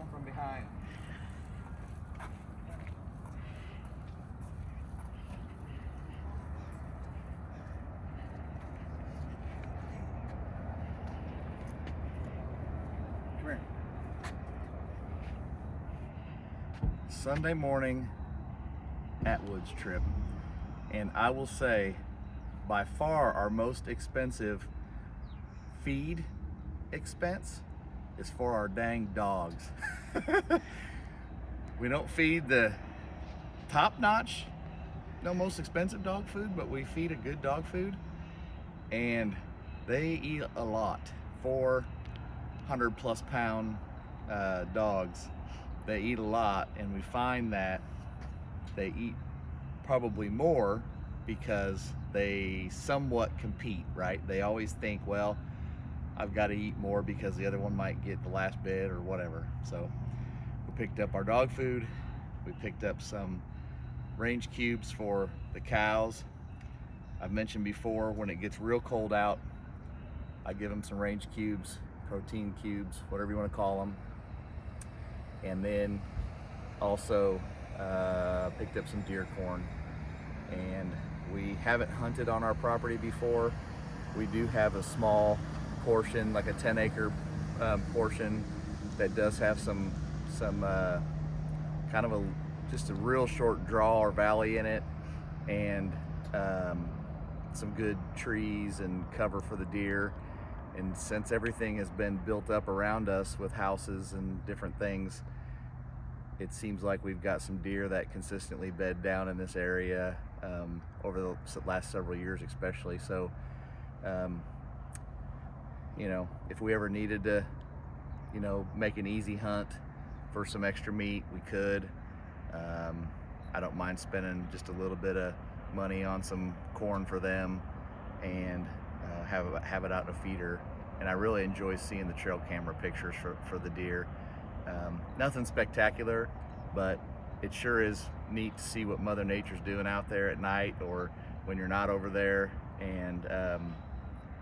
come from behind. Come here. Sunday morning Atwood's trip, and I will say by far our most expensive feed expense is for our dang dogs. We don't feed the top-notch, most expensive dog food, but we feed a good dog food, and they eat a lot. 400+ pound dogs, they eat a lot, and we find that they eat probably more because they somewhat compete, right? They always think, well, I've got to eat more because the other one might get the last bit or whatever. So we picked up our dog food. We picked up some range cubes for the cows. I've mentioned before, when it gets real cold out, I give them some range cubes, protein cubes, whatever you want to call them. And then also picked up some deer corn. And we haven't hunted on our property before. We do have a small portion, like a 10-acre portion that does have some kind of just a real short draw or valley in it, and some good trees and cover for the deer. And since everything has been built up around us with houses and different things, it seems like we've got some deer that consistently bed down in this area over the last several years especially. So if we ever needed to make an easy hunt for some extra meat, we could. I don't mind spending just a little bit of money on some corn for them and have it out in a feeder. And I really enjoy seeing the trail camera pictures for the deer. Nothing spectacular, but it sure is neat to see what Mother Nature's doing out there at night or when you're not over there, and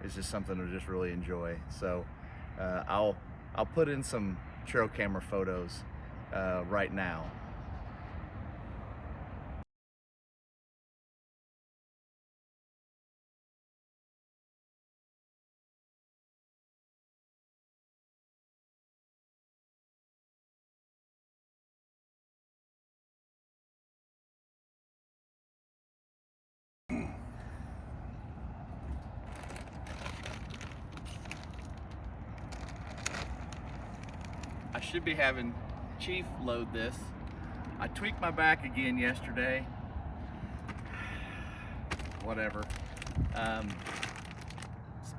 it's just something to just really enjoy. So I'll put in some trail camera photos right now. I should be having Chief load this. I tweaked my back again yesterday. Whatever.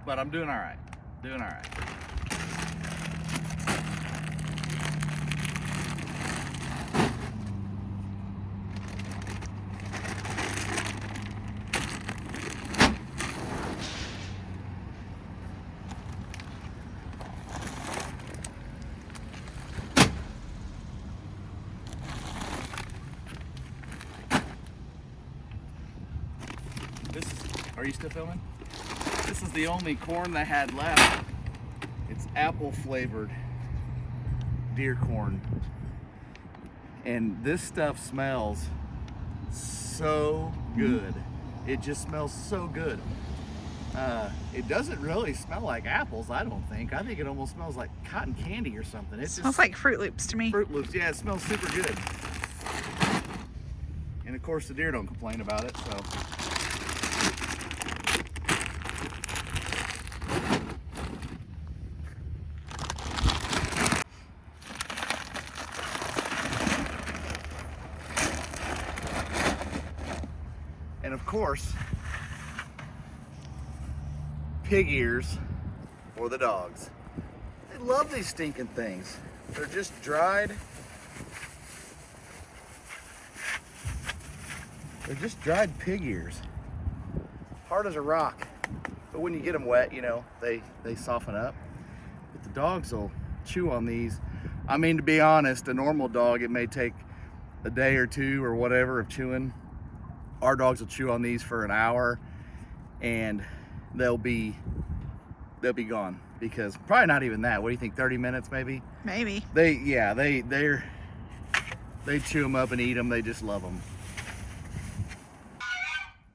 But I'm doing all right. Doing all right. Are you still filming? This is the only corn I had left. It's apple flavored deer corn. And this stuff smells so good. It just smells so good. It doesn't really smell like apples, I don't think. I think it almost smells like cotton candy or something. It smells like Fruit Loops to me. Fruit Loops, yeah, it smells super good. And of course the deer don't complain about it, so. And of course, pig ears for the dogs. They love these stinking things. They're just dried. They're just dried pig ears. Hard as a rock. But when you get them wet, they soften up. But the dogs will chew on these. I mean, to be honest, a normal dog, it may take a day or two or whatever of chewing. Our dogs will chew on these for an hour, and they'll they'll be gone, because probably not even that. What do you think, 30 minutes maybe? Maybe. They chew them up and eat them. They just love them.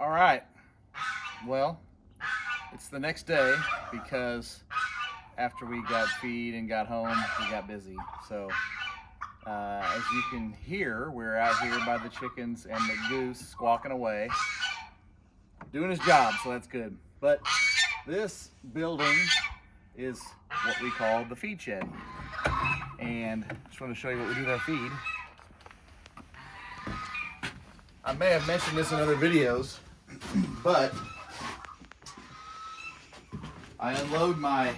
All right, well, it's the next day, because after we got feed and got home, we got busy. So as you can hear, we're out here by the chickens and the goose squawking away, doing his job, so that's good. But this building is what we call the feed shed. And I just want to show you what we do with our feed. I may have mentioned this in other videos, but I unload my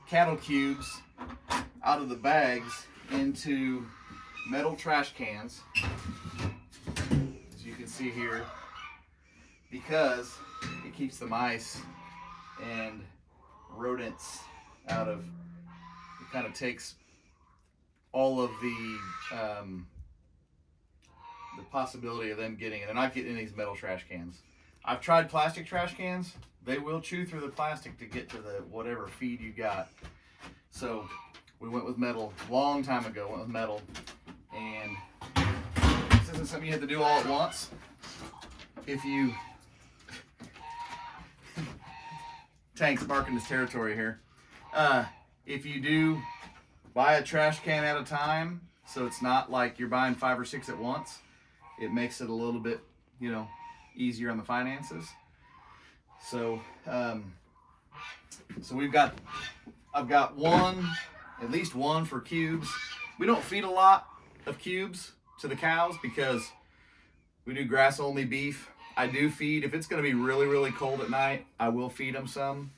cattle cubes out of the bags into metal trash cans, as you can see here, because it keeps the mice and rodents out of, it kind of takes all of the possibility of them getting it. They're not getting in these metal trash cans. I've tried plastic trash cans. They will chew through the plastic to get to the whatever feed you got. So we went with metal long time ago, went with metal. And this isn't something you have to do all at once. If you, Tank's barking his territory here. If you do buy a trash can at a time, so it's not like you're buying 5 or 6 at once, it makes it a little bit, you know, easier on the finances. So, so I've got one, at least one for cubes. We don't feed a lot of cubes to the cows because we do grass only beef. I do feed, if it's going to be really, really cold at night, I will feed them some.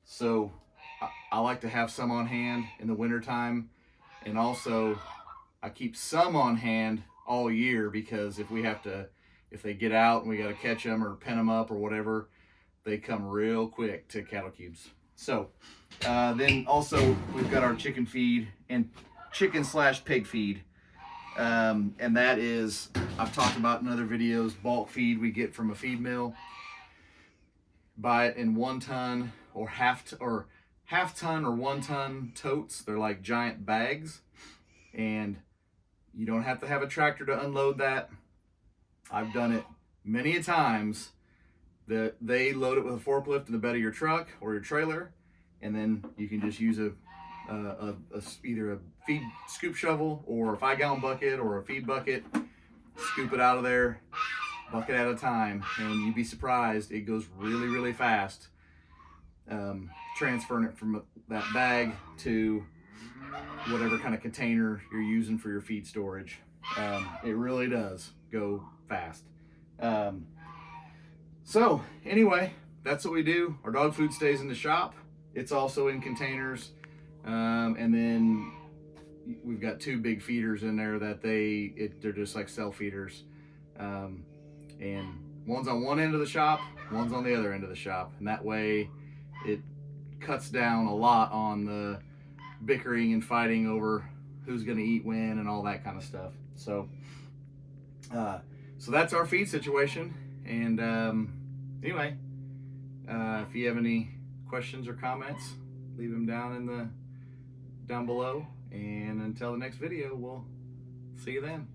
So I like to have some on hand in the wintertime, and also I keep some on hand all year, because if they get out and we got to catch them or pen them up or whatever, they come real quick to cattle cubes. So then also we've got our chicken feed and chicken/pig feed. And that is, I've talked about in other videos, bulk feed we get from a feed mill. Buy it in 1 ton or half ton or 1 ton totes. They're like giant bags, and you don't have to have a tractor to unload that. I've done it many a times. They load it with a forklift in the bed of your truck or your trailer, and then you can just use either a feed scoop shovel or a 5-gallon bucket or a feed bucket, scoop it out of there, bucket at a time, and you'd be surprised, it goes really, really fast. Transferring it from that bag to whatever kind of container you're using for your feed storage. It really does go fast. So anyway, that's what we do. Our dog food stays in the shop. It's also in containers. And then we've got 2 big feeders in there that they're just like cell feeders. And one's on one end of the shop, one's on the other end of the shop. And that way it cuts down a lot on the bickering and fighting over who's going to eat when and all that kind of stuff. So so that's our feed situation. And anyway, if you have any questions or comments, leave them down below. And until the next video, we'll see you then.